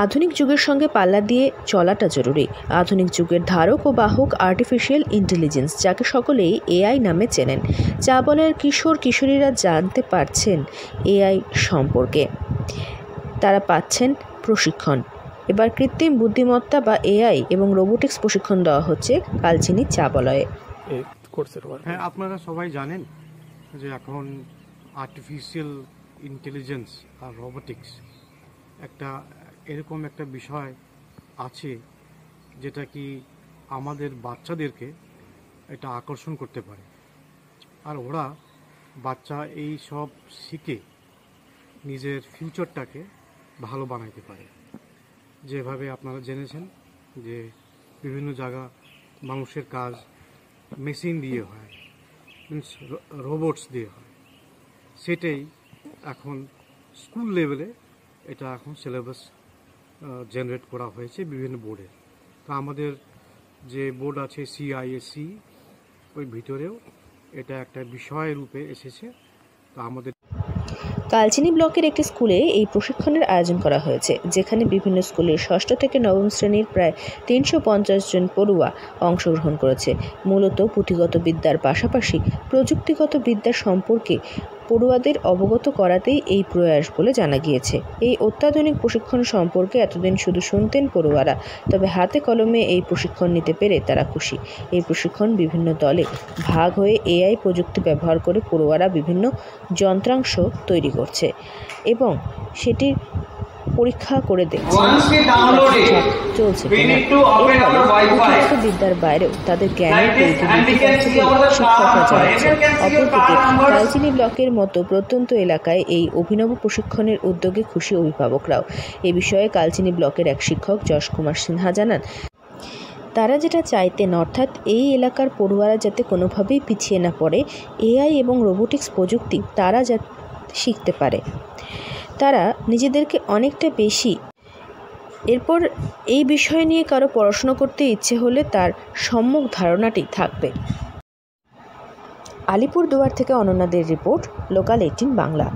আধুনিক যুগের সঙ্গে পাল্লা দিয়ে চলাটা জরুরি। আধুনিক যুগের ধারক ও বাহক আর্টিফিশিয়াল ইন্টেলিজেন্স, যাকে সকলেই এআই নামে চেনেন। চা বলার কিশোর কিশোরীরা জানতে পারছেন এআই সম্পর্কে, তারা পাচ্ছেন প্রশিক্ষণ। এবার কৃত্রিম বুদ্ধিমত্তা বা এআই এবং রোবোটিক্স প্রশিক্ষণ দেওয়া হচ্ছে কালচিনি চা বলয়ে। হ্যাঁ, আপনারা সবাই জানেন যে এখন আর্টিফিশিয়াল ইন্টেলিজেন্স আর রোবোটিক্স এরকম একটা বিষয় আছে যেটা কি আমাদের বাচ্চাদেরকে এটা আকর্ষণ করতে পারে, আর ওরা বাচ্চা এই সব শিখে নিজের ফিউচারটাকে ভালো বানাইতে পারে। যেভাবে আপনারা জেনেছেন যে বিভিন্ন জায়গা মানুষের কাজ মেশিন দিয়ে হয়, রোবটস দিয়ে হয়, সেটাই এখন স্কুল লেভেলে এটা এখন সিলেবাস জেনারেট করা হয়েছে বিভিন্ন বোর্ডে। তো আমাদের যে বোর্ড আছে CISE, ওই ভিতরেও এটা একটা বিষয় রূপে এসেছে। তো আমাদের কালচিনি ব্লকের একটি স্কুলে এই প্রশিক্ষণের আয়োজন করা হয়েছে, যেখানে বিভিন্ন স্কুলের 6ষ্ঠ থেকে 9ম শ্রেণীর প্রায় 350 জন পড়ুয়া অংশগ্রহণ করেছে। মূলত পুঁথিগত বিদ্যার পাশাপাশি প্রযুক্তিগত বিদ্যা সম্পর্কে পড়ুয়াদের অবগত করাতেই এই প্রয়াস বলে জানা গিয়েছে। এই অত্যাধুনিক প্রশিক্ষণ সম্পর্কে এতদিন শুধু শুনতেন পড়ুয়ারা, তবে হাতে কলমে এই প্রশিক্ষণ নিতে পেরে তারা খুশি। এই প্রশিক্ষণ বিভিন্ন দলে ভাগ হয়ে এআই প্রযুক্তি ব্যবহার করে পড়ুয়ারা বিভিন্ন যন্ত্রাংশ তৈরি করছে এবং সেটির পরীক্ষা করে দেখছে চলছে বিদ্যার বাইরেও তাদের জ্ঞানের পরিধি বৃদ্ধি পাচ্ছে বলে শিক্ষকরা জানাচ্ছেন। অপরদিকে কালচিনি ব্লকের মতো প্রত্যন্ত এলাকায় এই অভিনব প্রশিক্ষণের উদ্যোগে খুশি অভিভাবকরাও। এ বিষয়ে কালচিনি ব্লকের এক শিক্ষক যশ কুমার সিনহা জানান, তারা যেটা চাইতেন, অর্থাৎ এই এলাকার পড়ুয়ারা যাতে কোনোভাবেই পিছিয়ে না পড়ে, এআই এবং রোবোটিক্স প্রযুক্তি তারা যাতে শিখতে পারে, তারা নিজেদেরকে অনেকটা বেশি। এরপর এই বিষয় নিয়ে কারো পড়াশোনা করতে ইচ্ছে হলে তার সম্যক ধারণাটি থাকবে। আলিপুরদুয়ার থেকে অনন্যাদের রিপোর্ট, লোকাল 18 বাংলা।